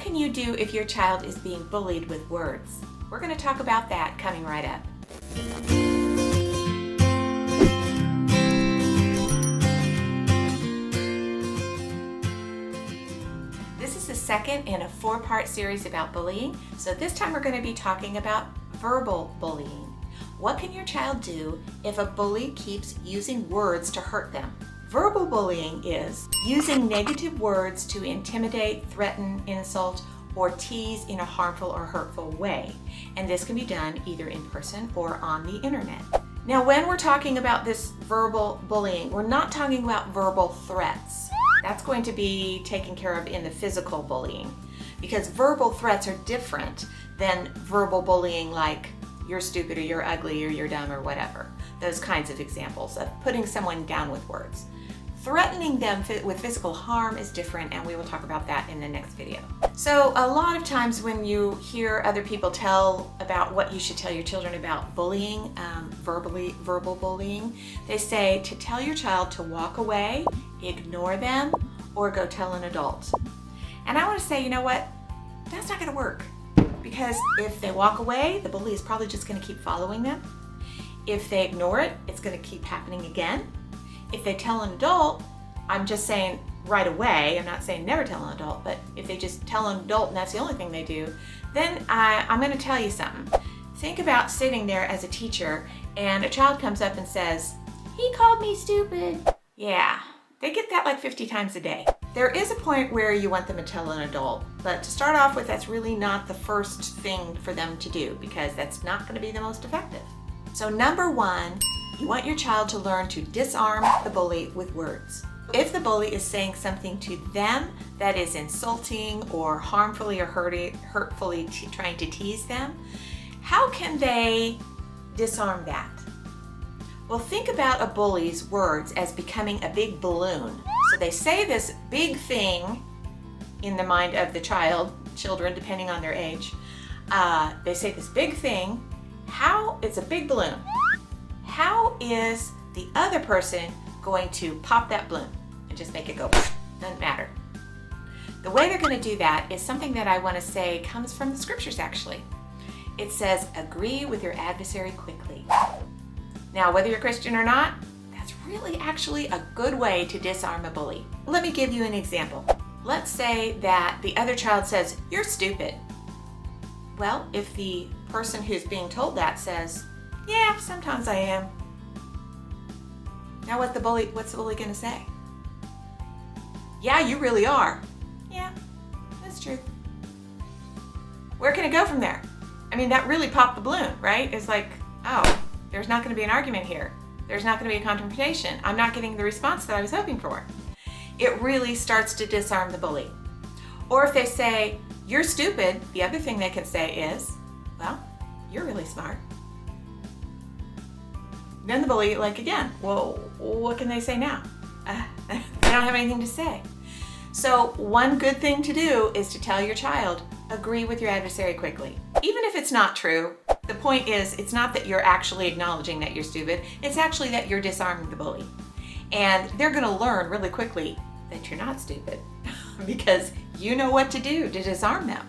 What can you do if your child is being bullied with words? We're going to talk about that coming right up. This is the second in a 4-part series about bullying. So this time we're going to be talking about verbal bullying. What can your child do if a bully keeps using words to hurt them? Verbal bullying is using negative words to intimidate, threaten, insult, or tease in a harmful or hurtful way. And this can be done either in person or on the internet. Now, when we're talking about this verbal bullying, we're not talking about verbal threats. That's going to be taken care of in the physical bullying, because verbal threats are different than verbal bullying like you're stupid or you're ugly or you're dumb or whatever. Those kinds of examples of putting someone down with words. Threatening them with physical harm is different, and we will talk about that in the next video. So a lot of times when you hear other people tell about what you should tell your children about bullying, verbal bullying, they say to tell your child to walk away, ignore them, or go tell an adult. And I want to say, you know what? That's not going to work. Because if they walk away, the bully is probably just going to keep following them. If they ignore it, it's going to keep happening again. If they tell an adult, I'm just saying right away, I'm not saying never tell an adult, but if they just tell an adult and that's the only thing they do, then I'm going to tell you something. Think about sitting there as a teacher and a child comes up and says, "He called me stupid." Yeah, they get that like 50 times a day. There is a point where you want them to tell an adult, but to start off with, that's really not the first thing for them to do because that's not going to be the most effective. So number one, you want your child to learn to disarm the bully with words. If the bully is saying something to them that is insulting or harmfully or hurtfully trying to tease them, how can they disarm that? Well, think about a bully's words as becoming a big balloon. So they say this big thing in the mind of the children, depending on their age. They say this big thing. It's a big balloon. How is the other person going to pop that balloon and just make it go? Doesn't matter. The way they're going to do that is something that I want to say comes from the scriptures actually. It says, agree with your adversary quickly. Now, whether you're Christian or not, that's really actually a good way to disarm a bully. Let me give you an example. Let's say that the other child says, "You're stupid." Well, if the person who's being told that says, "Yeah, sometimes I am." Now what's the bully going to say? "Yeah, you really are." "Yeah, that's true." Where can it go from there? I mean, that really popped the balloon, right? It's like, oh, there's not going to be an argument here. There's not going to be a confrontation. I'm not getting the response that I was hoping for. It really starts to disarm the bully. Or if they say, "You're stupid," the other thing they can say is, "Well, you're really smart." Then the bully, again, well, what can they say now? They don't have anything to say. So one good thing to do is to tell your child, agree with your adversary quickly. Even if it's not true, the point is, it's not that you're actually acknowledging that you're stupid, it's actually that you're disarming the bully. And they're gonna learn really quickly that you're not stupid because you know what to do to disarm them.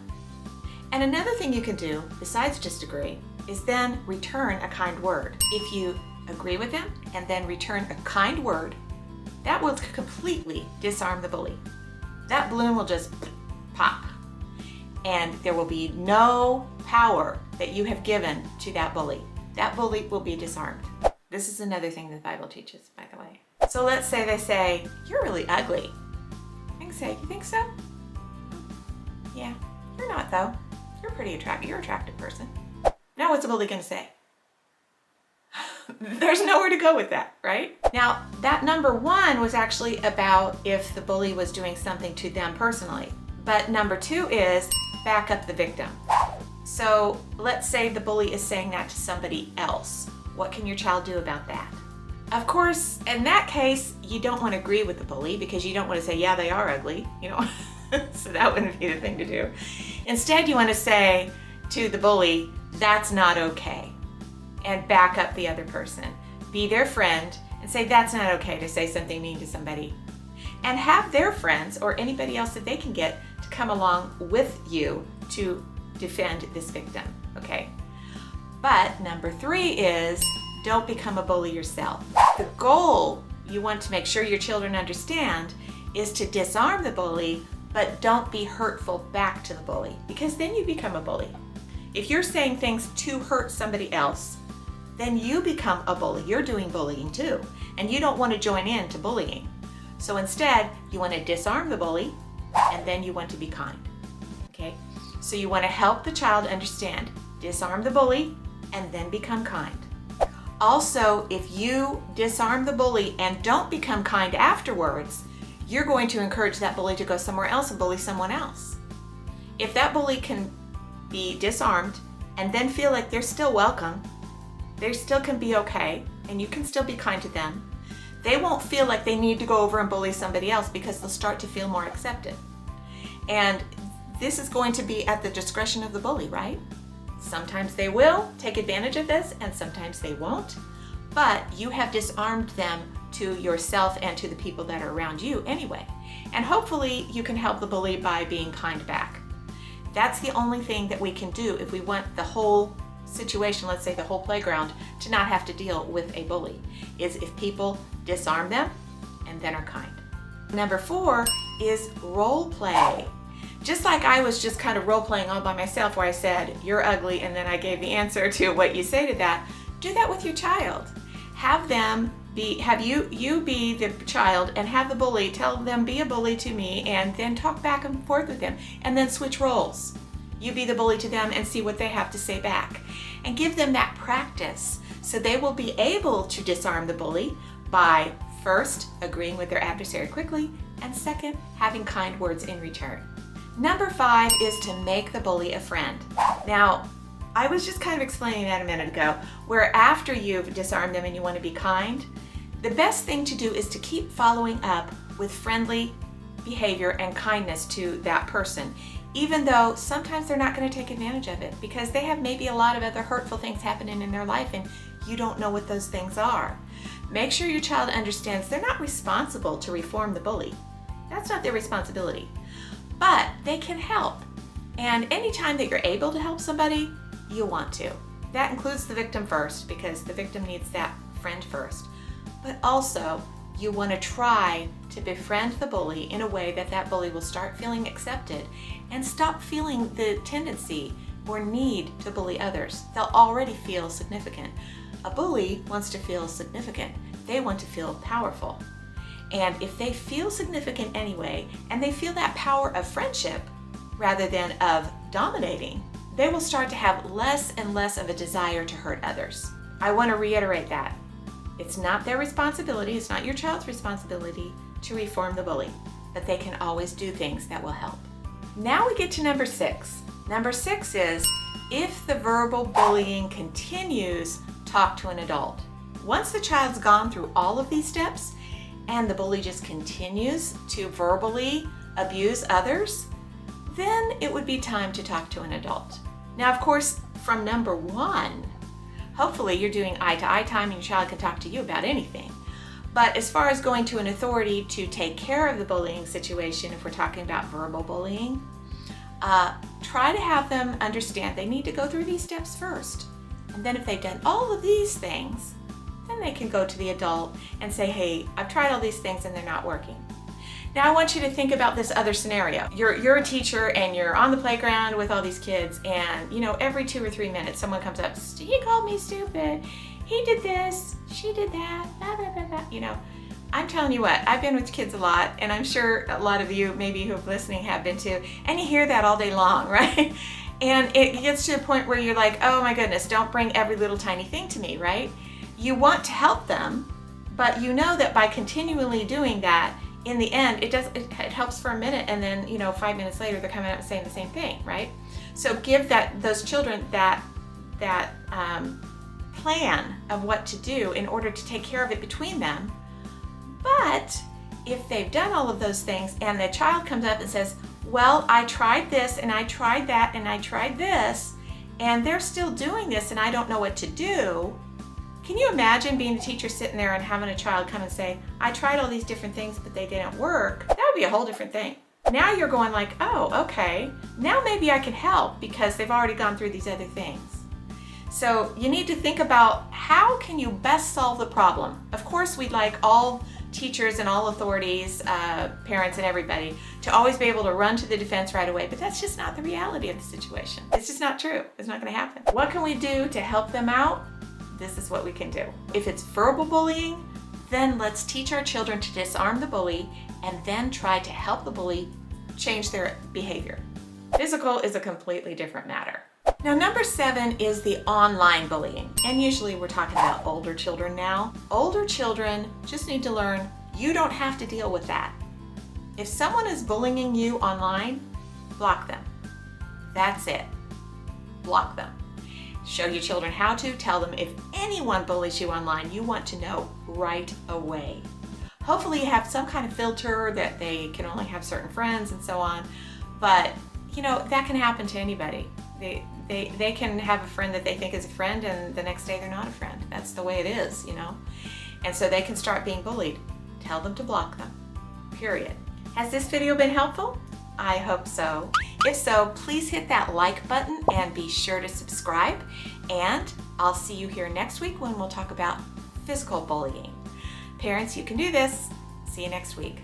And another thing you can do, besides just agree, is then return a kind word. If you agree with them and then return a kind word, that will completely disarm the bully. That balloon will just pop, and there will be no power that you have given to that bully. That bully will be disarmed. This is another thing the Bible teaches, by the way. So let's say they say, "You're really ugly." I can say, "You think so?" "Yeah, you're not though. You're pretty attractive. You're an attractive person." Now what's the bully going to say? There's nowhere to go with that, right? Now, that number one was actually about if the bully was doing something to them personally. But number two is back up the victim. So let's say the bully is saying that to somebody else. What can your child do about that? Of course, in that case, you don't want to agree with the bully because you don't want to say, "Yeah, they are ugly," so that wouldn't be the thing to do. Instead, you want to say to the bully, "That's not okay," and back up the other person. Be their friend and say, "That's not okay to say something mean to somebody." And have their friends or anybody else that they can get to come along with you to defend this victim, okay? But number 3 is don't become a bully yourself. The goal you want to make sure your children understand is to disarm the bully, but don't be hurtful back to the bully, because then you become a bully. If you're saying things to hurt somebody else, then you become a bully. You're doing bullying too, and you don't want to join in to bullying. So instead, you want to disarm the bully, and then you want to be kind, okay? So you want to help the child understand, disarm the bully, and then become kind. Also, if you disarm the bully and don't become kind afterwards, you're going to encourage that bully to go somewhere else and bully someone else. If that bully can be disarmed and then feel like they're still welcome, they still can be okay, and you can still be kind to them, they won't feel like they need to go over and bully somebody else because they'll start to feel more accepted. And this is going to be at the discretion of the bully, right? Sometimes they will take advantage of this and sometimes they won't, but you have disarmed them to yourself and to the people that are around you anyway. And hopefully you can help the bully by being kind back. That's the only thing that we can do if we want the whole situation, let's say the whole playground, to not have to deal with a bully, is if people disarm them and then are kind. Number 4 is role play. Just like I was just kind of role playing all by myself where I said, you're ugly, and then I gave the answer to what you say to that, do that with your child. Have you be the child and have the bully tell them, be a bully to me, and then talk back and forth with them, and then switch roles. You be the bully to them and see what they have to say back. And give them that practice so they will be able to disarm the bully by first agreeing with their adversary quickly, and second, having kind words in return. Number 5 is to make the bully a friend. Now, I was just kind of explaining that a minute ago, where after you've disarmed them and you want to be kind, the best thing to do is to keep following up with friendly behavior and kindness to that person, even though sometimes they're not going to take advantage of it because they have maybe a lot of other hurtful things happening in their life and you don't know what those things are. Make sure your child understands they're not responsible to reform the bully. That's not their responsibility. But they can help. And anytime that you're able to help somebody, you want to. That includes the victim first, because the victim needs that friend first. But also, you want to try to befriend the bully in a way that that bully will start feeling accepted and stop feeling the tendency or need to bully others. They'll already feel significant. A bully wants to feel significant. They want to feel powerful. And if they feel significant anyway, and they feel that power of friendship rather than of dominating, they will start to have less and less of a desire to hurt others. I want to reiterate that. It's not their responsibility, it's not your child's responsibility to reform the bully, but they can always do things that will help. Now we get to number 6. Number 6 is, if the verbal bullying continues, talk to an adult. Once the child's gone through all of these steps, and the bully just continues to verbally abuse others, then it would be time to talk to an adult. Now, of course, from number 1, hopefully you're doing eye-to-eye time and your child can talk to you about anything. But as far as going to an authority to take care of the bullying situation, if we're talking about verbal bullying, try to have them understand they need to go through these steps first. And then if they've done all of these things, then they can go to the adult and say, hey, I've tried all these things and they're not working. Now I want you to think about this other scenario. You're a teacher and you're on the playground with all these kids, and every 2 or 3 minutes someone comes up, he called me stupid, he did this, she did that, blah, blah, blah, blah. I'm telling you what, I've been with kids a lot, and I'm sure a lot of you maybe who are listening have been too, and you hear that all day long, right? And it gets to a point where you're like, oh my goodness, don't bring every little tiny thing to me, right? You want to help them, but you know that by continually doing that, in the end, it helps for a minute, and then 5 minutes later they're coming up and saying the same thing, right? So give those children that plan of what to do in order to take care of it between them. But if they've done all of those things and the child comes up and says, well, I tried this and I tried that and I tried this, and they're still doing this and I don't know what to do. Can you imagine being a teacher sitting there and having a child come and say, I tried all these different things, but they didn't work? That would be a whole different thing. Now you're going like, oh, okay, now maybe I can help because they've already gone through these other things. So you need to think about how can you best solve the problem. Of course, we'd like all teachers and all authorities, parents and everybody to always be able to run to the defense right away, but that's just not the reality of the situation. It's just not true. It's not going to happen. What can we do to help them out? This is what we can do. If it's verbal bullying, then let's teach our children to disarm the bully and then try to help the bully change their behavior. Physical is a completely different matter. Now, number 7 is the online bullying. And usually we're talking about older children now. Older children just need to learn you don't have to deal with that. If someone is bullying you online, block them. That's it. Block them. Show your children how to. Tell them if anyone bullies you online, you want to know right away. Hopefully you have some kind of filter that they can only have certain friends and so on. But, you know, that can happen to anybody. They can have a friend that they think is a friend and the next day they're not a friend. That's the way it is, you know. And so they can start being bullied. Tell them to block them, period. Has this video been helpful? I hope so. If so, please hit that like button and be sure to subscribe. And I'll see you here next week when we'll talk about physical bullying. Parents, you can do this. See you next week.